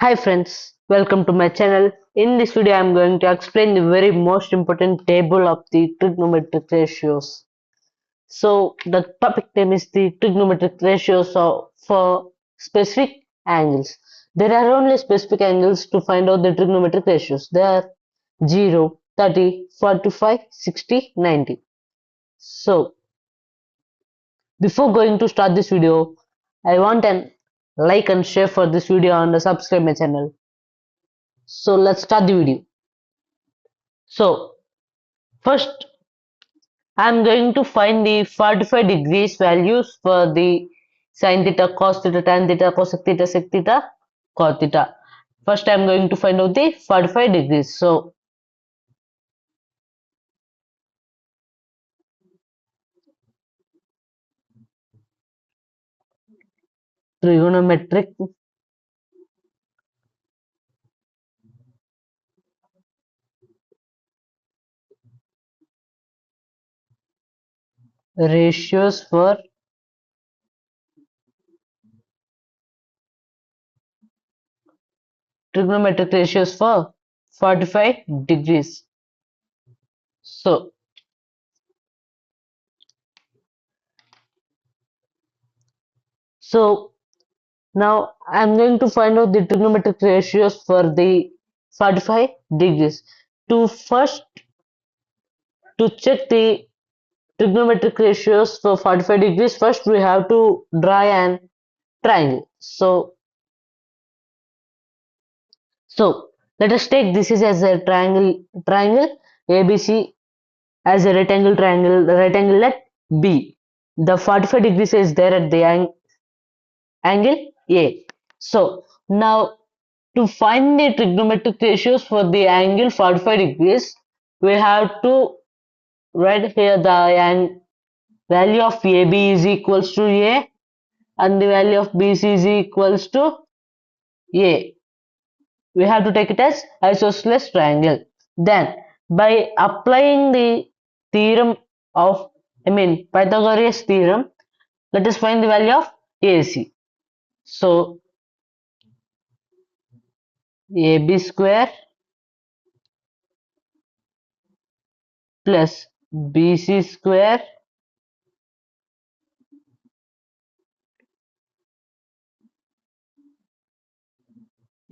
Hi friends, welcome to my channel. In this video, I am going to explain the very most important table of the trigonometric ratios. So the topic name is the trigonometric ratios for specific angles. There are only specific angles to find out the trigonometric ratios. They are 0, 30, 45, 60, 90. So before going to start this video, I want an like and share for this video and subscribe my channel. So let's start the video. So first, I'm going to find the 45 degrees values for the sin theta, cos theta, tan theta, cosec theta, sec theta, cot theta. First, I'm going to find out the 45 degrees. So, trigonometric ratios for trigonometric ratios for 45 degrees. So, so now I'm going to find out the trigonometric ratios for the 45 degrees. To first to check the trigonometric ratios for 45 degrees, first we have to draw an triangle. So let us take this is as a triangle ABC as a right angle at B. The 45 degrees is there at the angle A. So now to find the trigonometric ratios for the angle 45 degrees, we have to write here the value of AB is equals to A and the value of BC is equals to A. We have to take it as isosceles triangle. Then, by applying the theorem of, Pythagoras theorem, let us find the value of AC. So, AB square plus BC square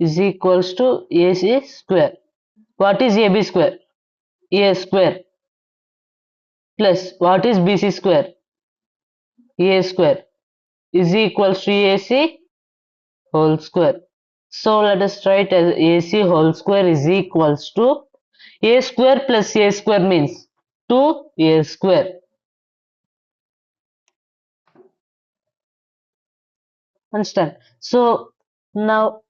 is equals to AC square. What is AB square? A square plus what is BC square? A square is equals to AC whole square. So let us write as AC whole square is equals to A square plus A square means 2A square. Understand? So now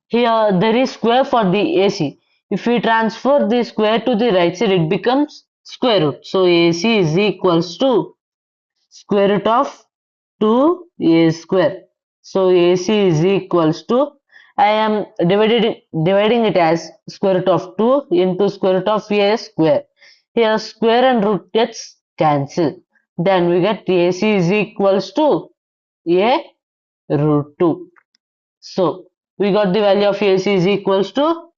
here there is square for the AC. If we transfer the square to the right side, it becomes square root. So AC is equals to square root of 2A square. So AC is equals to, I am dividing it as square root of 2 into square root of A square. Here square and root gets cancelled. Then we get AC is equals to A root 2. So we got the value of AC is equals to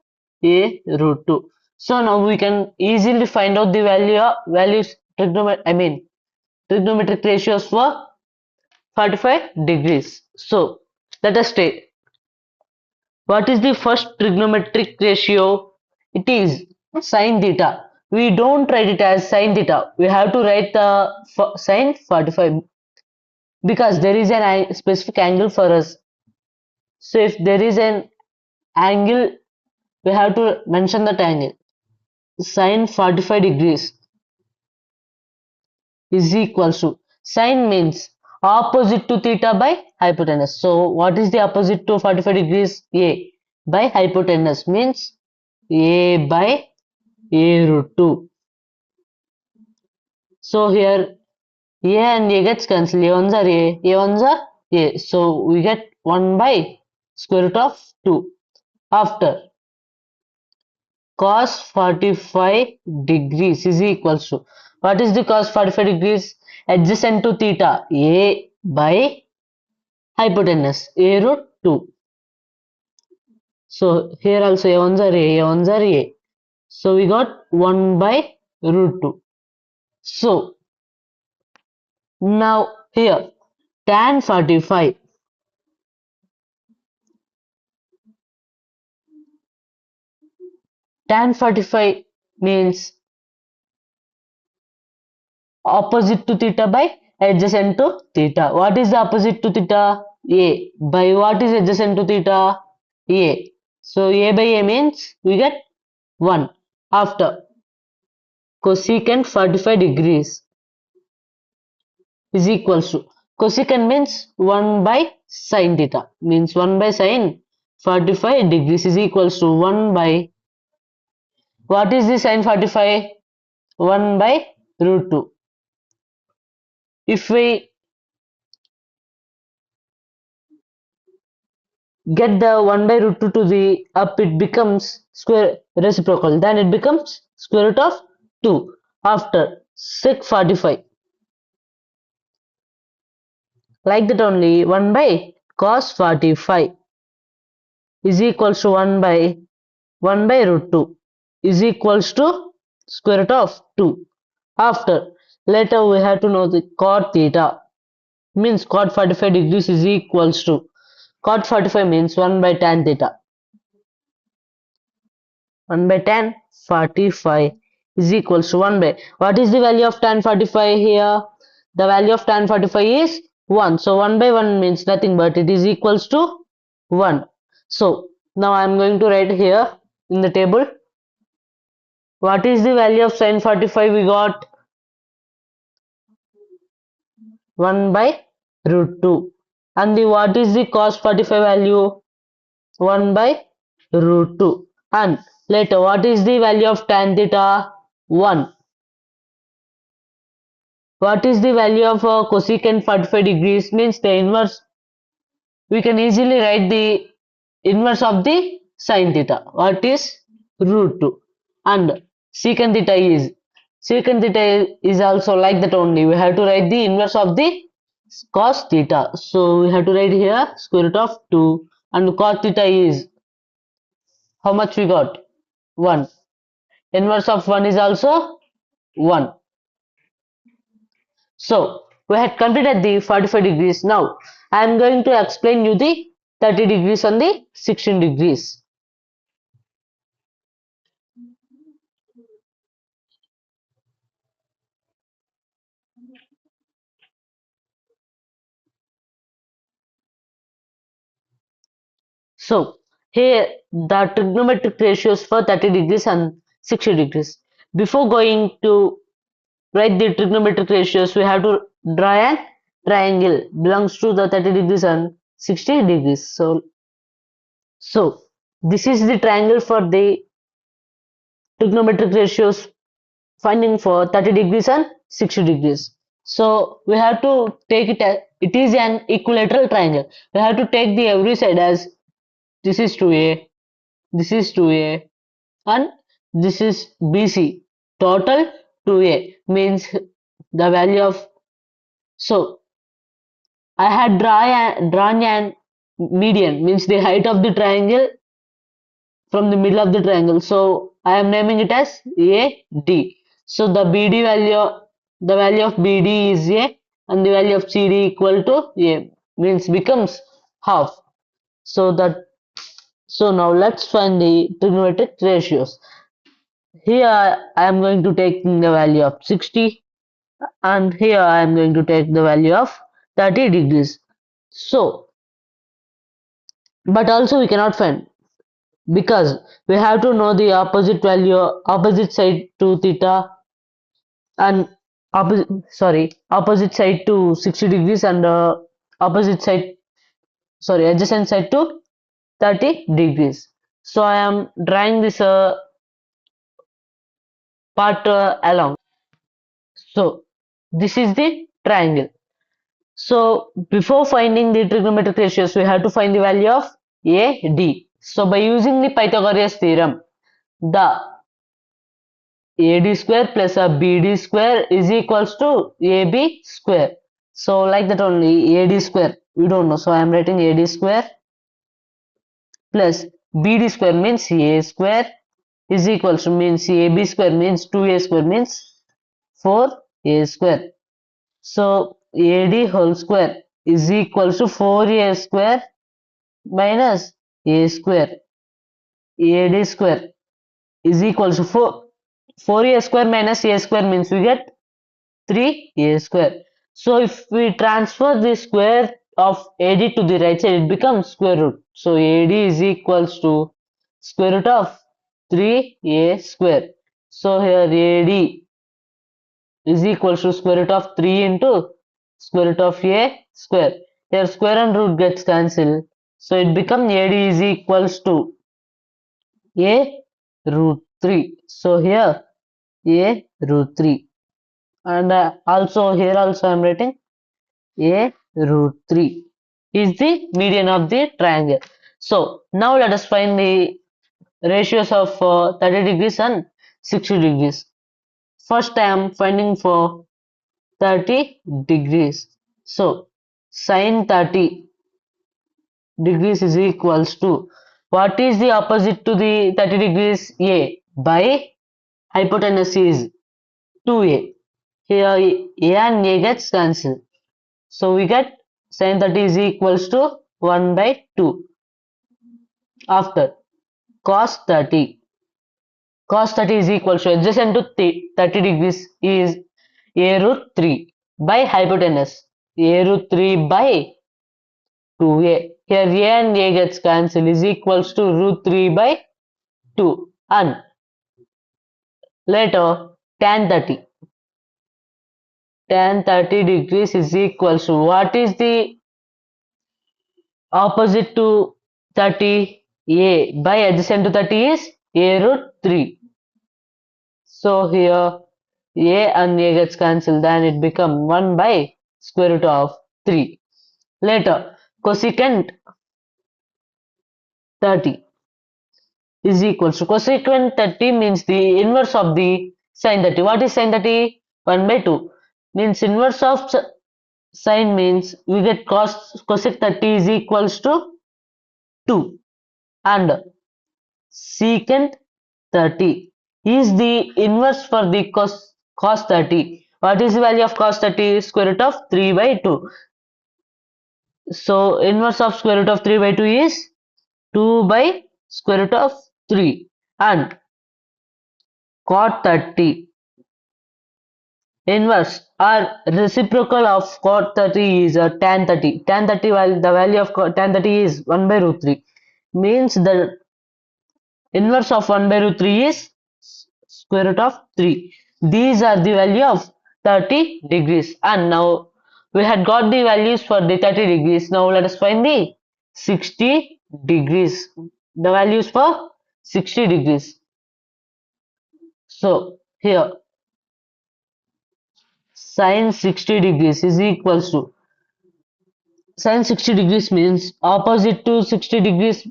A root 2. So now we can easily find out the values trigonometric ratios for 45 degrees. So let us state what is the first trigonometric ratio? It is sine theta. We don't write it as sine theta. We have to write the sine 45 because there is an specific angle for us. So if there is an angle, we have to mention that angle. Sine 45 degrees is equals to, sine means opposite to theta by hypotenuse. So what is the opposite to 45 degrees? A by hypotenuse means A by A root 2. So here A and A gets cancelled. A ones are A ones are A. So we get 1 by square root of 2. After cos 45 degrees is equals to, what is the cos 45 degrees? Adjacent to theta, A by hypotenuse, A root 2. So here also a1s are a1s are a. So we got 1 by root 2. So now here tan 45. Tan 45 means opposite to theta by adjacent to theta. What is the opposite to theta? A. By what is adjacent to theta? A. So A by A means we get 1. After cosecant 45 degrees is equals to cosecant means 1 by sin theta means 1 by sin 45 degrees is equals to 1 by what is the sin 45? 1 by root 2. If we get the 1 by root 2 to the up, it becomes square reciprocal, then it becomes square root of 2 after sec 45. Like that only 1 by cos 45 is equals to 1 by root 2 is equals to square root of 2. After later we have to know the cot theta means cot 45 degrees is equals to cot 45 means 1 by tan theta. 1 by tan 45 is equals to 1 by what is the value of tan 45 here? The value of tan 45 is 1. So 1 by 1 means nothing but it is equals to 1. So now I am going to write here in the table what is the value of sin 45 we got 1 by root 2 and the what is the cos 45 value 1 by root 2 and later what is the value of tan theta 1. What is the value of cosecant 45 degrees means the inverse. We can easily write the inverse of the sin theta. What is root 2 and secant theta is also like that only. We have to write the inverse of the cos theta. So we have to write here square root of 2 and cos theta is how much we got 1. Inverse of 1 is also 1. So we had completed the 45 degrees. Now I am going to explain you the 30 degrees and the 16 degrees. So here the trigonometric ratios for 30 degrees and 60 degrees. Before going to write the trigonometric ratios, we have to draw a triangle belongs to the 30 degrees and 60 degrees. So this is the triangle for the trigonometric ratios finding for 30 degrees and 60 degrees. So we have to take it as it is an equilateral triangle. We have to take the every side as this is 2a, this is 2a, and this is BC. Total 2a means the value of. So I had drawn an median means the height of the triangle from the middle of the triangle. So I am naming it as AD. So the value of BD is A and the value of CD equal to A means becomes half. So now let's find the trigonometric ratios. Here I am going to take the value of 60 and here I am going to take the value of 30 degrees. So but also we cannot find because we have to know the opposite side to theta and opposite side to 60 degrees and opposite side adjacent side to 30 degrees. So I am drawing this part along. So this is the triangle. So before finding the trigonometric ratios we have to find the value of AD. So by using the Pythagoras theorem, the AD square plus a BD square is equals to AB square. So like that only AD square we don't know. So I am writing AD square plus BD square means A square is equals to means AB square means 2A square means 4A square. So AD whole square is equals to 4A square minus A square. AD square is equals to 4A square minus A square means we get 3A square. So if we transfer the square of AD to the right side, it becomes square root. So AD is equals to square root of 3A square. So here AD is equals to square root of 3 into square root of A square. Here square and root gets cancelled. So it becomes AD is equals to A root 3. So here A root 3. And also here also I am writing A root 3 is the median of the triangle. So now let us find the ratios of 30 degrees and 60 degrees. First I am finding for 30 degrees. So sine 30 degrees is equals to, what is the opposite to the 30 degrees? A by hypotenuse is 2A. Here A and A gets cancelled. So we get sin 30 is equals to 1 by 2. After cos 30. Cos 30 is equals to adjacent to 30 degrees is A root 3 by hypotenuse. A root 3 by 2A. Here A and A gets cancelled is equals to root 3 by 2. And later tan 30. Tan 30 degrees is equals to, what is the opposite to 30? A by adjacent to 30 is A root 3. So here A and A gets cancelled, then it become 1 by square root of 3. Later cosecant 30 is equals to, cosecant 30 means the inverse of the sin 30. What is sin 30? 1 by 2 means inverse of sine means we get cosec 30 is equals to 2, and secant 30 is the inverse for the cos 30. What is the value of cos 30? Square root of 3 by 2. So inverse of square root of 3 by 2 is 2 by square root of 3, and cot 30 inverse or reciprocal of cot 30 is tan 30. Tan 30, while the value of tan 30 is 1 by root 3, means the inverse of 1 by root 3 is square root of 3. These are the value of 30 degrees. And now we had got the values for the 30 degrees. Now let us find the 60 degrees. The values for 60 degrees. So here sine 60 degrees is equals to, sine 60 degrees means opposite to 60 degrees.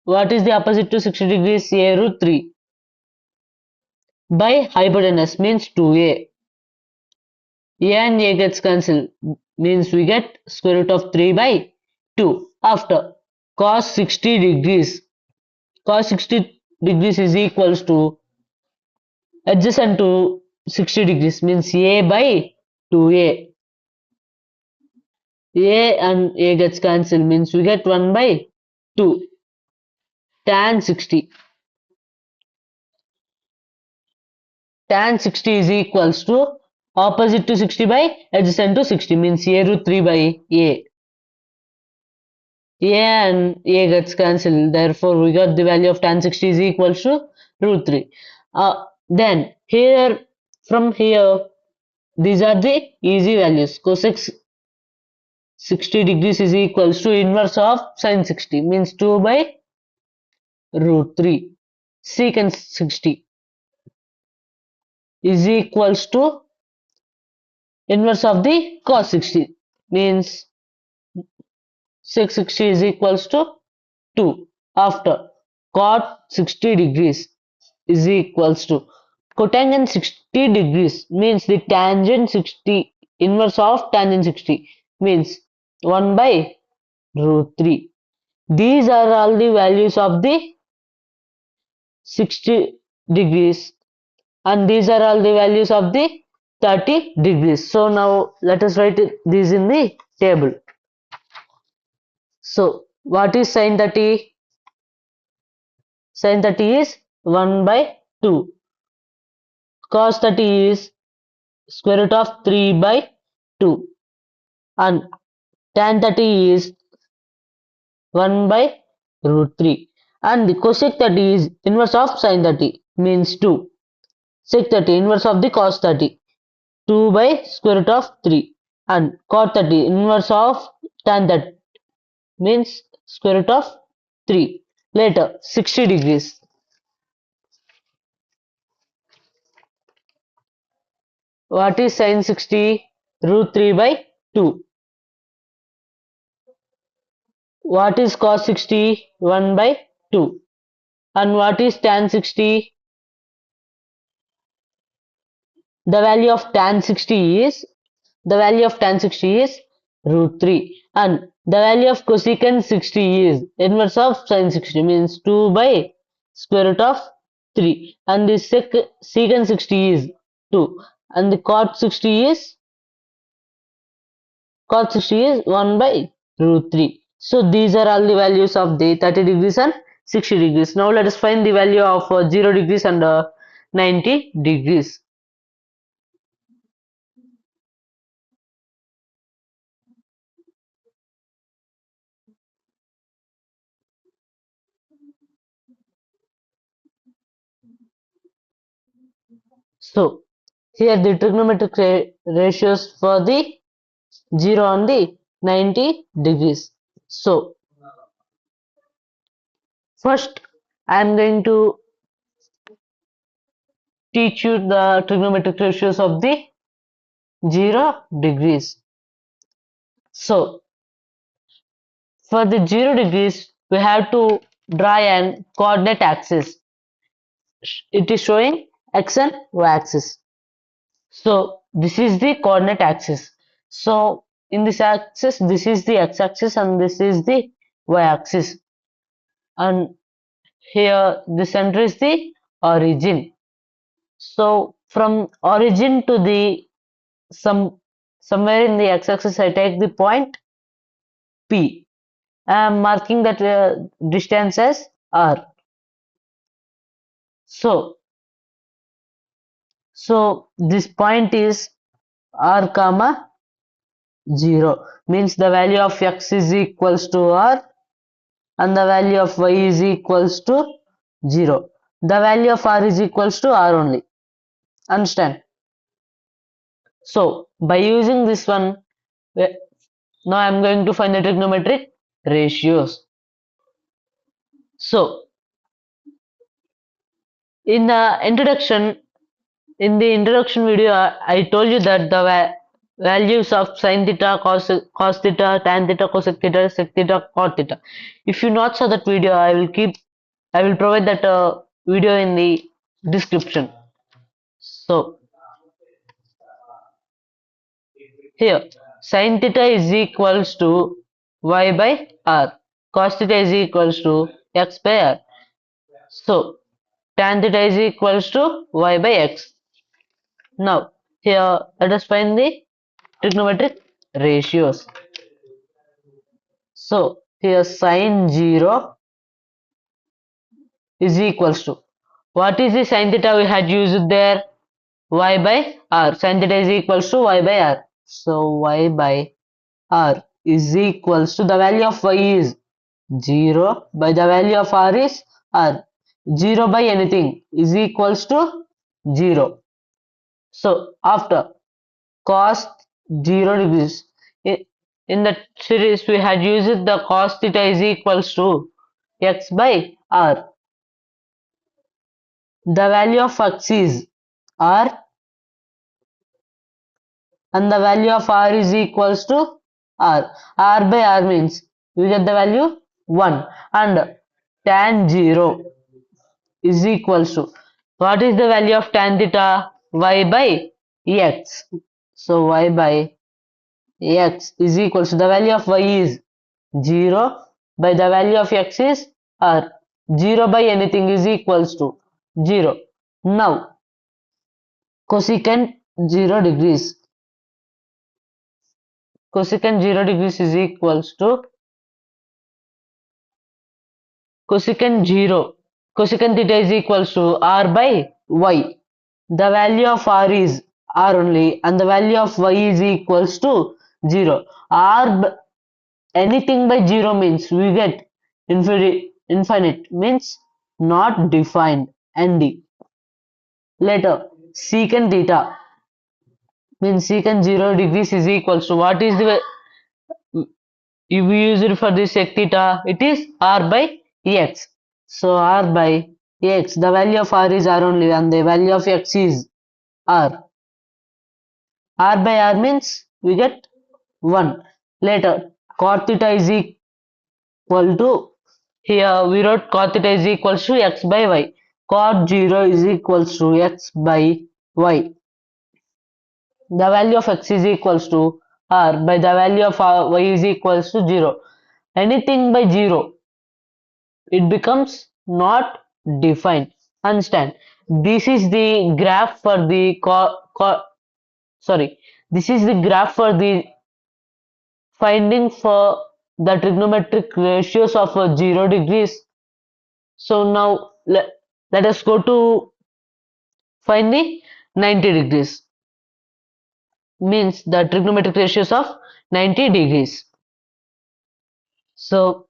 What is the opposite to 60 degrees? A root 3 by hypotenuse means 2A. A and A gets cancelled means we get square root of 3 by 2. After cos 60 degrees, cos 60 degrees is equals to adjacent to 60 degrees means A by 2A. A and A gets cancelled means we get 1 by 2. Tan 60. Tan 60 is equals to opposite to 60 by adjacent to 60 means A root 3 by A. A and A gets cancelled, therefore we got the value of tan 60 is equals to root 3. Then here, from here, these are the easy values. Cosec 60 degrees is equals to inverse of sin 60 means 2 by root 3. Secant 60 is equals to inverse of the cos 60 means sec 60 is equals to 2. After cot 60 degrees is equals to cotangent 60 degrees means the tangent 60 inverse of tangent 60 means 1 by root 3. These are all the values of the 60 degrees, and these are all the values of the 30 degrees. So now let us write these in the table. So what is sine 30? Sine 30 is 1 by 2. Cos 30 is square root of 3 by 2. And tan 30 is 1 by root 3. And the cosec 30 is inverse of sine 30, means 2. Sec 30 inverse of the cos 30, 2 by square root of 3. And cot 30 inverse of tan 30, means square root of 3. Later 60 degrees. What is sine 60? Root 3 by 2. What is cos 60? 1 by 2. And what is tan 60? The value of tan 60 is root 3, and the value of cosecant 60 is inverse of sin 60, means 2 by square root of 3, and the secant 60 is 2, and the cot 60 is 1 by root 3. So these are all the values of the 30 degrees and 60 degrees. Now let us find the value of 0 degrees and 90 degrees. So here the trigonometric ratios for the 0 and the 90 degrees. So first I am going to teach you the trigonometric ratios of the 0 degrees. So for the 0 degrees we have to draw an coordinate axis. It is showing x and y axis. So this is the coordinate axis. So in this axis, this is the x axis and this is the y axis. And here the center is the origin. So from origin to the somewhere in the x-axis I take the point P. I am marking that distance as R. So this point is R comma 0, means the value of x is equals to R and the value of y is equals to 0. The value of R is equals to R only. Understand? So by using this one, now I am going to find the trigonometric ratios. So in the introduction video, I told you that the values of sin theta, cos theta, tan theta, cosec theta, sec theta, cot theta. If you not saw that video, I will provide that video in the description. So here sin theta is equals to y by r, cos theta is equals to x by r. So tan theta is equals to y by x. Now here let us find the trigonometric ratios. So here sin 0 is equals to, what is the sin theta we had used there? Y by r. Sin theta is equals to y by r. So y by r is equals to, the value of y is 0 by the value of r is r. 0 by anything is equals to 0. So after cos 0 degrees, in the series we had used the cos theta is equals to x by r. The value of x is r and the value of r is equals to r. R by r means we get the value 1, and tan 0 is equals to, what is the value of tan theta? Y by x. So y by x is equals to, the value of y is 0 by the value of x is r. 0 by anything is equals to 0. Now cosecant 0 degrees. Cosecant 0 degrees is equals to cosecant 0. Cosecant theta is equals to r by y. The value of r is r only and the value of y is equals to 0. Anything by 0 means we get infinite means not defined nd. Later secant theta means secant 0 degrees is equals to what is the if we use it for this sec theta it is r by x. So r by x, the value of r is r only and the value of x is r. R by r means we get 1. Later cot theta is equal to, here we wrote cot theta is equals to x by y. Cot 0 is equals to x by y. The value of x is equals to r by the value of y is equals to 0. Anything by 0 it becomes not defined. Understand? This is the graph for the sorry. This is the graph for the finding for the trigonometric ratios of 0 degrees. So now let us go to find the 90 degrees. Means the trigonometric ratios of 90 degrees. So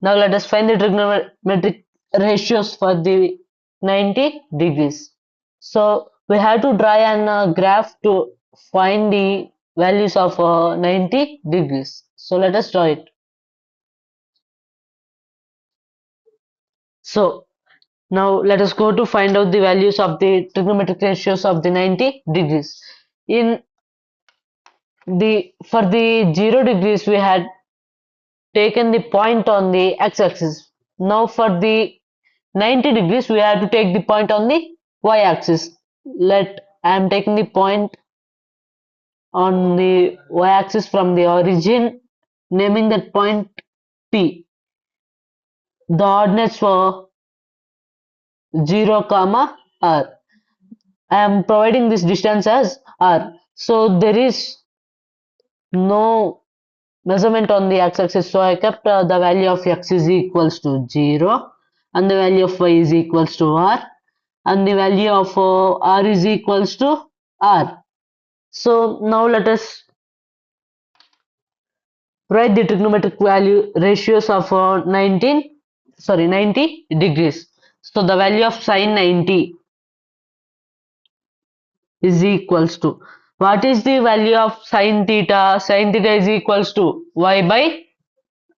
now let us find the trigonometric ratios for the 90 degrees. So we have to draw an graph to find the values of 90 degrees. So let us draw it. So now let us go to find out the values of the trigonometric ratios of the 90 degrees. For the 0 degrees we had taken the point on the x-axis. Now for the 90 degrees we have to take the point on the y-axis. I am taking the point on the y-axis from the origin, naming that point P. The ordinates for 0, comma r. I am providing this distance as r. So there is no measurement on the x-axis, so I kept the value of x is equals to 0 and the value of y is equals to r and the value of r is equals to r. So now let us write the trigonometric value ratios of 90 degrees. So the value of sine 90 is equals to, what is the value of sine theta? Sine theta is equals to y by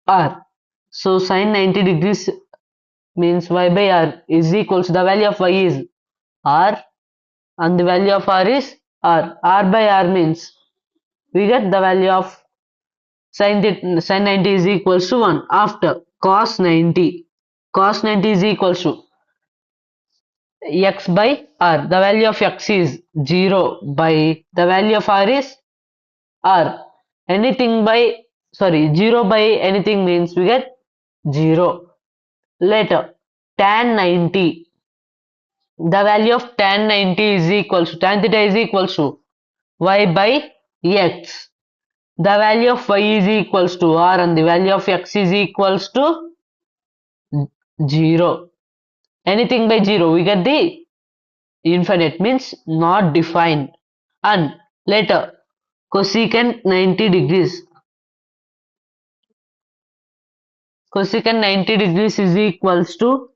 r. So sine 90 degrees means y by r is equals to, the value of y is r and the value of r is r. R by r means we get the value of sine 90 is equals to 1. After cos 90, cos 90 is equals to x by r. The value of x is 0 by the value of r is r. Anything by 0 by anything means we get 0. Later tan 90, the value of tan 90 is equals to, tan theta is equals to y by x. The value of y is equals to r and the value of x is equals to 0. Anything by 0 we get the infinite means not defined. And later cosecant 90 degrees. Cosecant 90 degrees is equals to,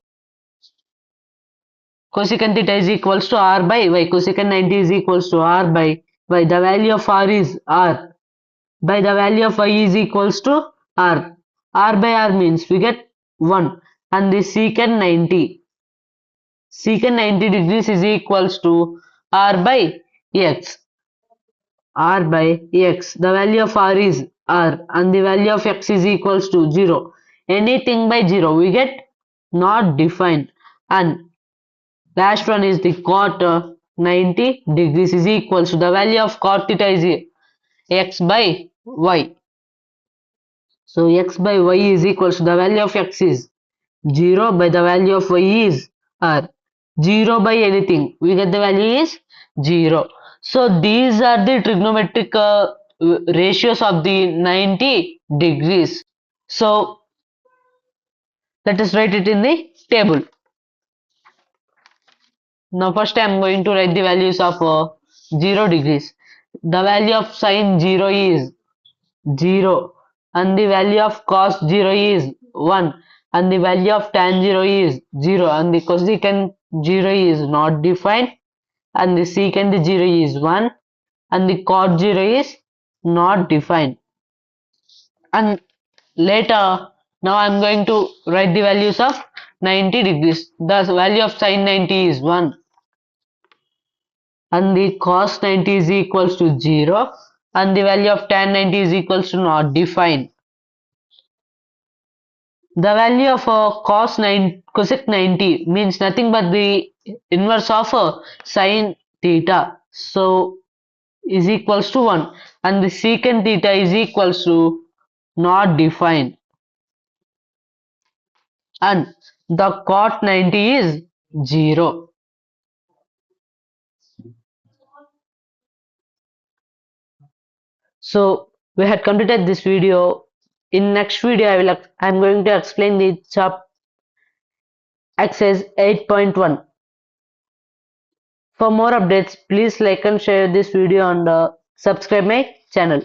cosecant theta is equals to r by y. Cosecant 90 is equals to r by y. The value of r is r by the value of y is equals to r. R by r means we get 1 and the secant 90 degrees is equals to r by x. R by x. The value of r is r and the value of x is equals to 0. Anything by 0 we get not defined. And last one is the cot 90 degrees is equals to, the value of cot theta is x by y. So x by y is equals to the value of x is 0 by the value of y is r. 0 by anything, we get the value is 0. So these are the trigonometric ratios of the 90 degrees. So let us write it in the table. Now first I am going to write the values of 0 degrees. The value of sine 0 is 0 and the value of cos 0 is 1 and the value of tan 0 is 0 and the cosecant 0 is not defined and the secant 0 is 1 and the cot 0 is not defined. And later, now I am going to write the values of 90 degrees. The value of sine 90 is 1 and the cos 90 is equals to 0 and the value of tan 90 is equals to not defined. The value of cosec 90 means nothing but the inverse of sin theta, so is equals to 1 and the secant theta is equals to not defined and the cot 90 is 0. So we had completed this video. In next video I'm going to explain the chap exercise 8.1. For more updates, please like and share this video and subscribe my channel.